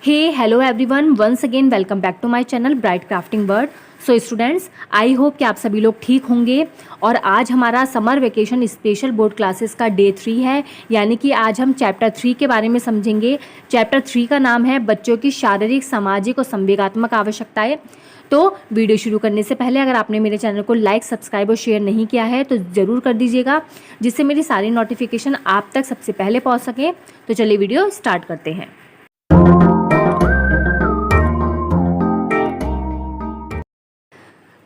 Hey, hello everyone. Once again, welcome back to my channel Bright Crafting World. So students, I hope कि आप सभी लोग ठीक होंगे। और आज हमारा summer vacation special board classes का डे 3 है, यानी कि आज हम चैप्टर 3 के बारे में समझेंगे। चैप्टर 3 का नाम है बच्चों की शारीरिक, सामाजिक और संवेगात्मक आवश्यकताएं। तो वीडियो शुरू करने से पहले अगर आपने मेरे चैनल को लाइक, सब्सक्राइब और शेयर नहीं किया है तो ज़रूर कर दीजिएगा, जिससे मेरी सारी नोटिफिकेशन आप तक सबसे पहले पहुँच सके। तो चलिए वीडियो स्टार्ट करते हैं।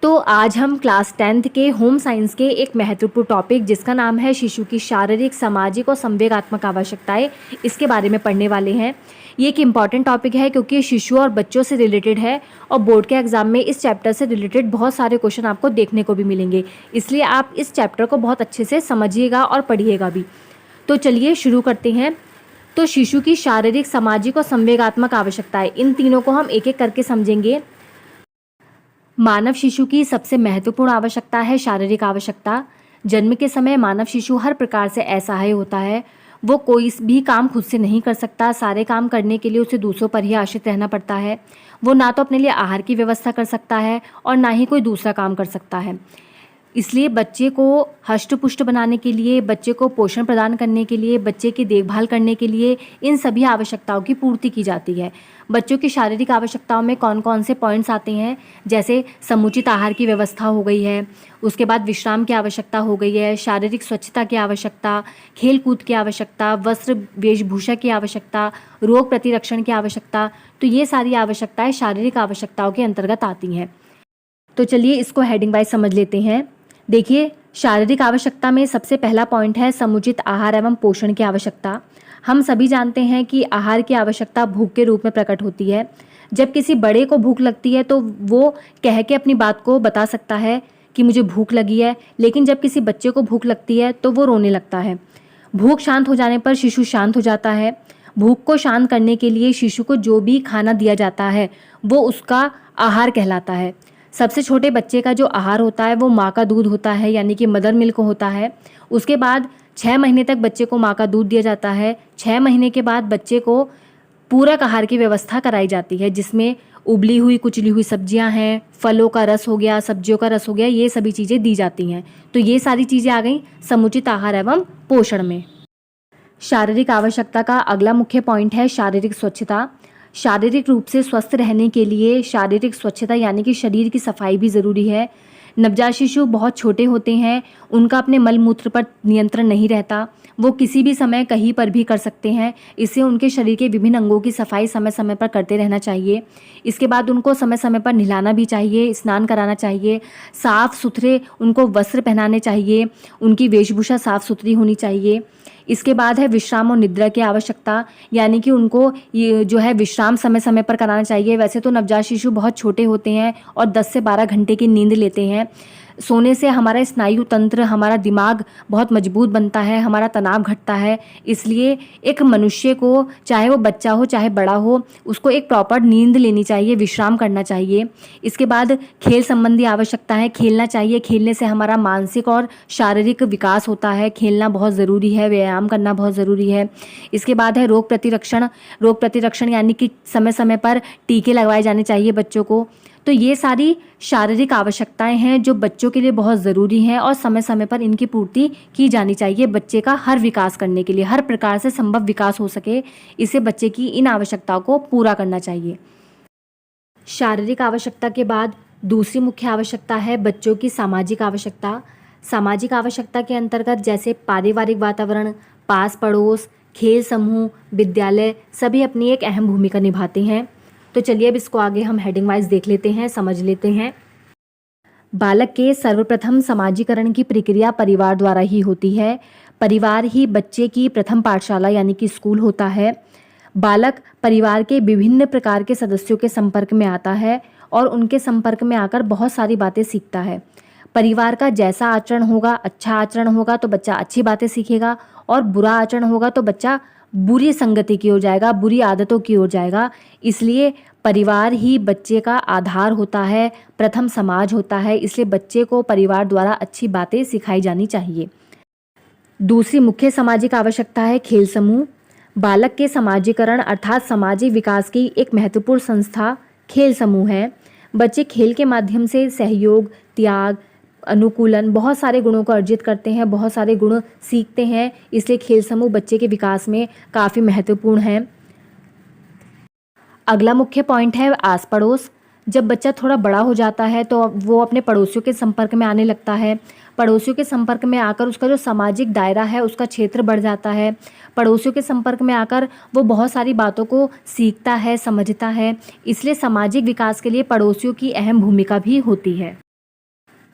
तो आज हम क्लास 10th के होम साइंस के एक महत्वपूर्ण टॉपिक जिसका नाम है शिशु की शारीरिक, सामाजिक और संवेगात्मक आवश्यकताएं, इसके बारे में पढ़ने वाले हैं। ये एक इम्पॉर्टेंट टॉपिक है क्योंकि ये शिशु और बच्चों से रिलेटेड है और बोर्ड के एग्जाम में इस चैप्टर से रिलेटेड बहुत सारे क्वेश्चन आपको देखने को भी मिलेंगे, इसलिए आप इस चैप्टर को बहुत अच्छे से समझिएगा और पढ़िएगा भी। तो चलिए शुरू करते हैं। तो शिशु की शारीरिक, सामाजिक और संवेगात्मक आवश्यकताएं, इन तीनों को हम एक एक करके समझेंगे। मानव शिशु की सबसे महत्वपूर्ण आवश्यकता है शारीरिक आवश्यकता। जन्म के समय मानव शिशु हर प्रकार से असहाय होता है। वो कोई भी काम खुद से नहीं कर सकता। सारे काम करने के लिए उसे दूसरों पर ही आश्रित रहना पड़ता है। वो ना तो अपने लिए आहार की व्यवस्था कर सकता है और ना ही कोई दूसरा काम कर सकता है। इसलिए बच्चे को हष्ट-पुष्ट बनाने के लिए, बच्चे को पोषण प्रदान करने के लिए, बच्चे की देखभाल करने के लिए इन सभी आवश्यकताओं की पूर्ति की जाती है। बच्चों की शारीरिक आवश्यकताओं में कौन कौन से पॉइंट्स आते हैं, जैसे समुचित आहार की व्यवस्था हो गई है, उसके बाद विश्राम की आवश्यकता हो गई है, शारीरिक स्वच्छता की आवश्यकता, खेल कूद की आवश्यकता, वस्त्र वेशभूषा की आवश्यकता, रोग प्रतिरक्षण की आवश्यकता। तो ये सारी आवश्यकताएं शारीरिक आवश्यकताओं के अंतर्गत आती हैं। तो चलिए इसको हेडिंग वाइज समझ लेते हैं। देखिए, शारीरिक आवश्यकता में सबसे पहला पॉइंट है समुचित आहार एवं पोषण की आवश्यकता। हम सभी जानते हैं कि आहार की आवश्यकता भूख के रूप में प्रकट होती है। जब किसी बड़े को भूख लगती है तो वो कह के अपनी बात को बता सकता है कि मुझे भूख लगी है, लेकिन जब किसी बच्चे को भूख लगती है तो वो रोने लगता है। भूख शांत हो जाने पर शिशु शांत हो जाता है। भूख को शांत करने के लिए शिशु को जो भी खाना दिया जाता है वो उसका आहार कहलाता है। सबसे छोटे बच्चे का जो आहार होता है वो माँ का दूध होता है, यानी कि मदर मिल्क होता है। उसके बाद 6 महीने तक बच्चे को माँ का दूध दिया जाता है। 6 महीने के बाद बच्चे को पूरक आहार की व्यवस्था कराई जाती है, जिसमें उबली हुई, कुचली हुई सब्जियां हैं, फलों का रस हो गया, सब्जियों का रस हो गया, ये सभी चीज़ें दी जाती हैं। तो ये सारी चीज़ें आ गई समुचित आहार एवं पोषण में। शारीरिक आवश्यकता का अगला मुख्य पॉइंट है शारीरिक स्वच्छता। शारीरिक रूप से स्वस्थ रहने के लिए शारीरिक स्वच्छता यानी कि शरीर की सफाई भी ज़रूरी है। नवजात शिशु बहुत छोटे होते हैं, उनका अपने मल मूत्र पर नियंत्रण नहीं रहता। वो किसी भी समय कहीं पर भी कर सकते हैं। इससे उनके शरीर के विभिन्न अंगों की सफाई समय समय पर करते रहना चाहिए। इसके बाद उनको समय समय पर नहलाना भी चाहिए, स्नान कराना चाहिए, साफ़ सुथरे उनको वस्त्र पहनाने चाहिए, उनकी वेशभूषा साफ़ सुथरी होनी चाहिए। इसके बाद है विश्राम और निद्रा की आवश्यकता, यानी कि उनको ये जो है विश्राम समय समय पर कराना चाहिए। वैसे तो नवजात शिशु बहुत छोटे होते हैं और 10 से 12 घंटे की नींद लेते हैं। सोने से हमारा स्नायु तंत्र, हमारा दिमाग बहुत मजबूत बनता है, हमारा तनाव घटता है। इसलिए एक मनुष्य को, चाहे वो बच्चा हो चाहे बड़ा हो, उसको एक प्रॉपर नींद लेनी चाहिए, विश्राम करना चाहिए। इसके बाद खेल संबंधी आवश्यकता है, खेलना चाहिए। खेलने से हमारा मानसिक और शारीरिक विकास होता है। खेलना बहुत ज़रूरी है, व्यायाम करना बहुत ज़रूरी है। इसके बाद है रोग प्रतिरक्षण। रोग प्रतिरक्षण यानी कि समय समय पर टीके लगवाए जाने चाहिए बच्चों को। तो ये सारी शारीरिक आवश्यकताएं हैं जो बच्चों के लिए बहुत ज़रूरी हैं और समय समय पर इनकी पूर्ति की जानी चाहिए बच्चे का हर विकास करने के लिए, हर प्रकार से संभव विकास हो सके, इसे बच्चे की इन आवश्यकताओं को पूरा करना चाहिए। शारीरिक आवश्यकता के बाद दूसरी मुख्य आवश्यकता है बच्चों की सामाजिक आवश्यकता। सामाजिक आवश्यकता के अंतर्गत जैसे पारिवारिक वातावरण, पास पड़ोस, खेल समूह, विद्यालय सभी अपनी एक अहम भूमिका निभाते हैं। तो चलिए अब इसको आगे हम हेडिंग वाइज देख लेते हैं, समझ लेते हैं। बालक के सर्वप्रथम समाजीकरण की प्रक्रिया परिवार द्वारा ही होती है। परिवार ही बच्चे की प्रथम पाठशाला यानी कि स्कूल होता है। बालक परिवार के विभिन्न प्रकार के सदस्यों के संपर्क में आता है और उनके संपर्क में आकर बहुत सारी बातें सीखता है। परिवार का जैसा आचरण होगा, अच्छा आचरण होगा तो बच्चा अच्छी बातें सीखेगा, और बुरा आचरण होगा तो बच्चा बुरी संगति की ओर जाएगा, बुरी आदतों की ओर जाएगा। इसलिए परिवार ही बच्चे का आधार होता है, प्रथम समाज होता है। इसलिए बच्चे को परिवार द्वारा अच्छी बातें सिखाई जानी चाहिए। दूसरी मुख्य सामाजिक आवश्यकता है खेल समूह। बालक के समाजीकरण अर्थात सामाजिक विकास की एक महत्वपूर्ण संस्था खेल समूह है। बच्चे खेल के माध्यम से सहयोग, त्याग, अनुकूलन, बहुत सारे गुणों को अर्जित करते हैं, बहुत सारे गुण सीखते हैं। इसलिए खेल समूह बच्चे के विकास में काफ़ी महत्वपूर्ण है। अगला मुख्य पॉइंट है आस पड़ोस। जब बच्चा थोड़ा बड़ा हो जाता है तो वो अपने पड़ोसियों के संपर्क में आने लगता है। पड़ोसियों के संपर्क में आकर उसका जो सामाजिक दायरा है उसका क्षेत्र बढ़ जाता है। पड़ोसियों के संपर्क में आकर वो बहुत सारी बातों को सीखता है, समझता है। इसलिए सामाजिक विकास के लिए पड़ोसियों की अहम भूमिका भी होती है।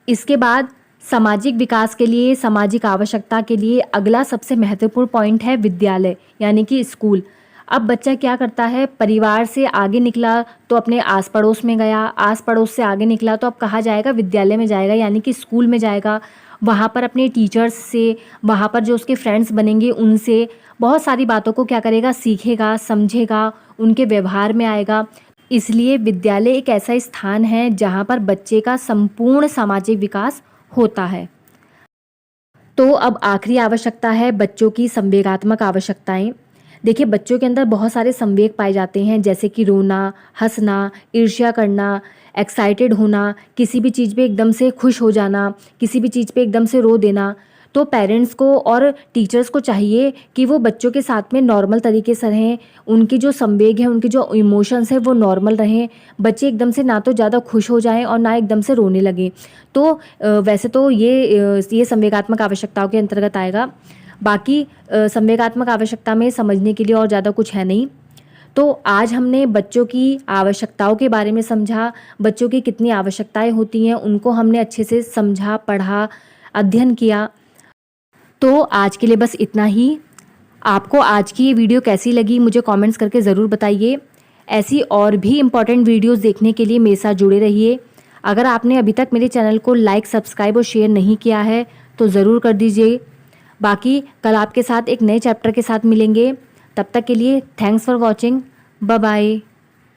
इसके बाद सामाजिक विकास के लिए, सामाजिक आवश्यकता के लिए अगला सबसे महत्वपूर्ण पॉइंट है विद्यालय यानी कि स्कूल। अब बच्चा क्या करता है, परिवार से आगे निकला तो अपने आस पड़ोस में गया, आस पड़ोस से आगे निकला तो अब कहाँ जाएगा, विद्यालय में जाएगा यानी कि स्कूल में जाएगा। वहाँ पर अपने टीचर्स से, वहाँ पर जो उसके फ्रेंड्स बनेंगे उनसे बहुत सारी बातों को क्या करेगा, सीखेगा, समझेगा, उनके व्यवहार में आएगा। इसलिए विद्यालय एक ऐसा स्थान है जहाँ पर बच्चे का संपूर्ण सामाजिक विकास होता है। तो अब आखिरी आवश्यकता है बच्चों की संवेगात्मक आवश्यकताएं। देखिए, बच्चों के अंदर बहुत सारे संवेग पाए जाते हैं, जैसे कि रोना, हंसना, ईर्ष्या करना, एक्साइटेड होना, किसी भी चीज़ पे एकदम से खुश हो जाना, किसी भी चीज़ पे एकदम से रो देना। तो पेरेंट्स को और टीचर्स को चाहिए कि वो बच्चों के साथ में नॉर्मल तरीके से रहें, उनकी जो संवेग है, उनकी जो इमोशंस है वो नॉर्मल रहें। बच्चे एकदम से ना तो ज़्यादा खुश हो जाएं और ना एकदम से रोने लगें। तो वैसे तो ये संवेगात्मक आवश्यकताओं के अंतर्गत आएगा। बाकी संवेगात्मक आवश्यकता में समझने के लिए और ज़्यादा कुछ है नहीं। तो आज हमने बच्चों की आवश्यकताओं के बारे में समझा, बच्चों की कितनी आवश्यकताएं होती हैं उनको हमने अच्छे से समझा, पढ़ा, अध्ययन किया। तो आज के लिए बस इतना ही। आपको आज की ये वीडियो कैसी लगी मुझे कमेंट्स करके ज़रूर बताइए। ऐसी और भी इम्पॉर्टेंट वीडियोस देखने के लिए मेरे साथ जुड़े रहिए। अगर आपने अभी तक मेरे चैनल को लाइक, सब्सक्राइब और शेयर नहीं किया है तो ज़रूर कर दीजिए। बाकी कल आपके साथ एक नए चैप्टर के साथ मिलेंगे। तब तक के लिए thanks for watching. Bye bye.